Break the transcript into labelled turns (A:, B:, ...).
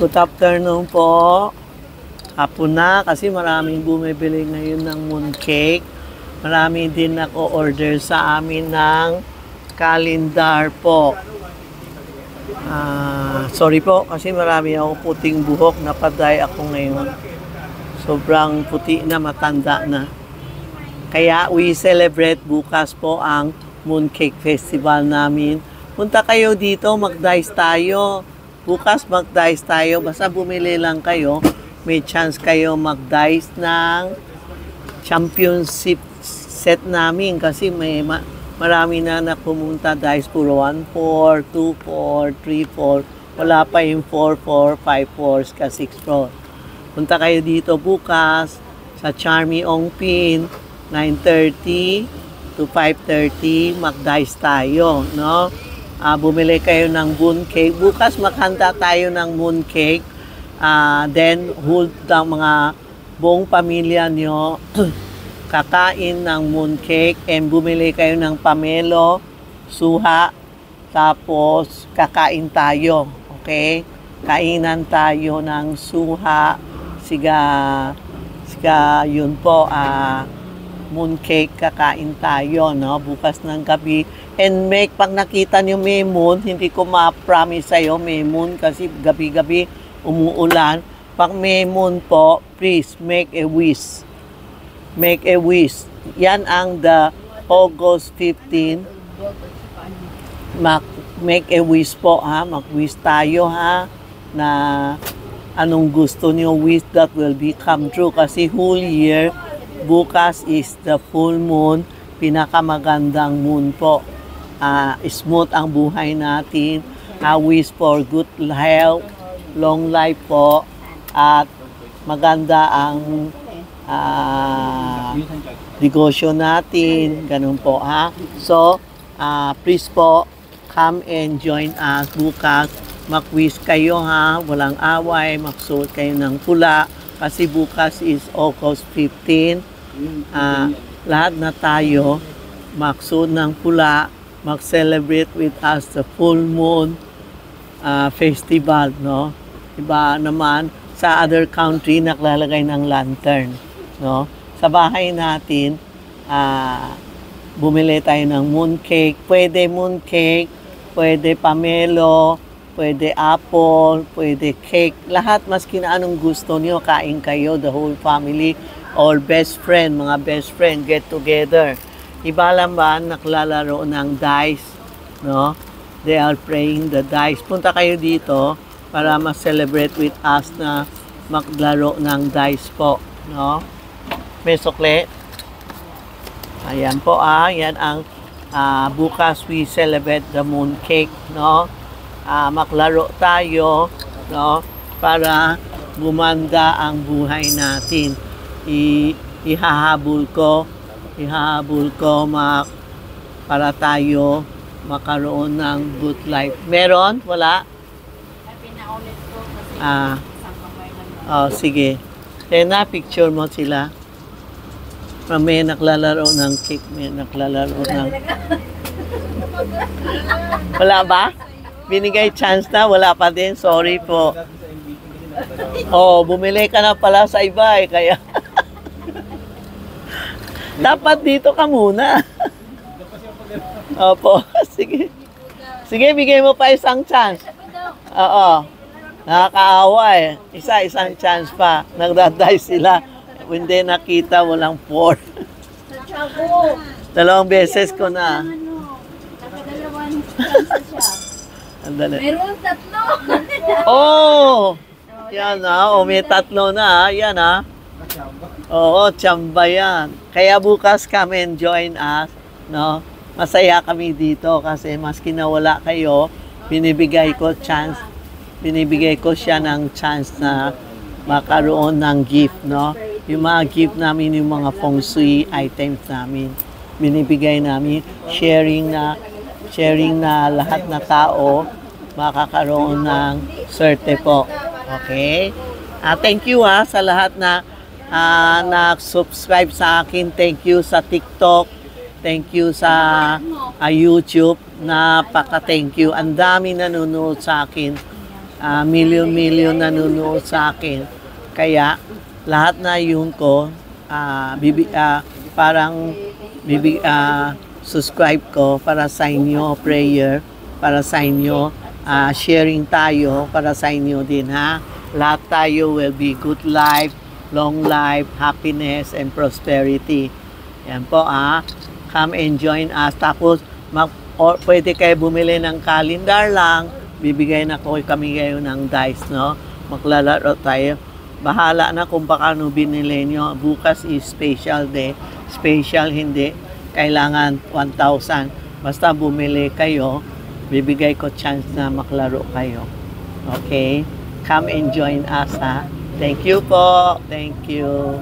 A: Good afternoon po. Hapon na kasi maraming bumibili ngayon ng mooncake. Marami din nako-order sa amin ng calendar po. Sorry po kasi marami ako puting buhok. Napaday ako ngayon. Sobrang puti na, matanda na. Kaya we celebrate bukas po ang Mooncake Festival namin. Punta kayo dito, mag-dice tayo. Bukas mag-dice tayo. Basta bumili lang kayo. May chance kayo mag-dice ng championship set namin. Kasi may marami na pumunta dice puro 1-4, 2-4, 3-4. Wala pa yung 4-4, 5-4, ka 6-4. Punta kayo dito bukas sa Charmy Ongpin, 9:30 to 5:30, mag-dice tayo, no? Bumili kayo ng mooncake. Bukas maghanda tayo ng mooncake. Then, hold ang mga buong pamilya nyo kakain ng mooncake and bumili kayo ng pamelo, suha, tapos kakain tayo. Okay? Kainan tayo ng suha, siga yun po, mooncake, kakain tayo, no? Bukas ng gabi. And pag nakita nyo may moon, hindi ko ma-promise sa'yo may moon kasi gabi-gabi umuulan. Pag may moon po, please make a wish. Make a wish. Yan ang the August 15. Make a wish po, ha? Mag-wish tayo, ha? Na anong gusto nyo, wish that will become true. Kasi whole year, bukas is the full moon, pinakamagandang moon po. Smooth ang buhay natin. Wish for good health, long life po, at maganda ang negosyo natin. Ganun po, ha? So, please po, come and join us bukas. Mag-wish kayo, ha? Walang away, magsuot kayo ng pula. Kasi bukas is August 15. Lahat na tayo magsuot ng pula, mag-celebrate with us the full moon festival, no? Iba naman, sa other country, naglalagay ng lantern, no? Sa bahay natin, bumili tayo ng mooncake. Pwede mooncake, pwede pamelo, pwede apple, pwede cake. Lahat, maski na anong gusto niyo, kain kayo, the whole family, or best friend, mga best friend, get together. Iba lang ba, naklalaro ng dice, no? They are playing the dice. Punta kayo dito para ma-celebrate with us na maglaro ng dice po, no? May sukle. Ayan po, yan ang bukas we celebrate the mooncake, no? Maglaro tayo, no? Para gumanda ang buhay natin. Ihahabol ko para tayo makaroon ng good life. Meron? Wala?
B: Pinaulit ko kasi
A: sige. Tena, picture mo sila. May naklalaro ng cake, may naklalaro ng... Wala ba? Binigay chance na, wala pa din. Sorry po. Bumili ka na pala sa iba eh, kaya... Dapat dito ka muna. Opo, sige. Sige, bigay mo pa isang chance. Oo. Nakakaawa eh. Isang chance pa. Nagdaday sila. Hindi nakita, walang 4. Dalawang beses ko na.
B: Nakadalawang chance siya.
A: Andali.
B: Meron 3.
A: Yan may 3 na. Yan Oo, tsamba yan. Kaya bukas come and join us, no? Masaya kami dito kasi maski na wala kayo, binibigay ko siya ng chance na makaroon ng gift, no? Yung mga gift namin, yung mga feng shui items namin, binibigay namin, sharing na lahat na tao makakaroon ng swerte po. Okay? Thank you sa lahat na nag-subscribe sa akin. Thank you sa TikTok. Thank you sa YouTube. Napaka-thank you. Ang dami nanonood sa akin. Million nanonood sa akin. Kaya, lahat na yung ko, parang subscribe ko para sa inyo, prayer, para sa inyo, sharing tayo, para sa inyo din ha. Lahat tayo will be good life, long life, happiness, and prosperity. Yan po come and join us. Tapos, pwede kayo bumili ng calendar lang, bibigay na kami kayo ng dice, no? Maglalaro tayo. Bahala na kung baka ano binili nyo. Bukas is special day. Special hindi. Kailangan 1,000. Basta bumili kayo, bibigay ko chance na maklaro kayo. Okay? Come and join us, ha? Thank you po. Thank you.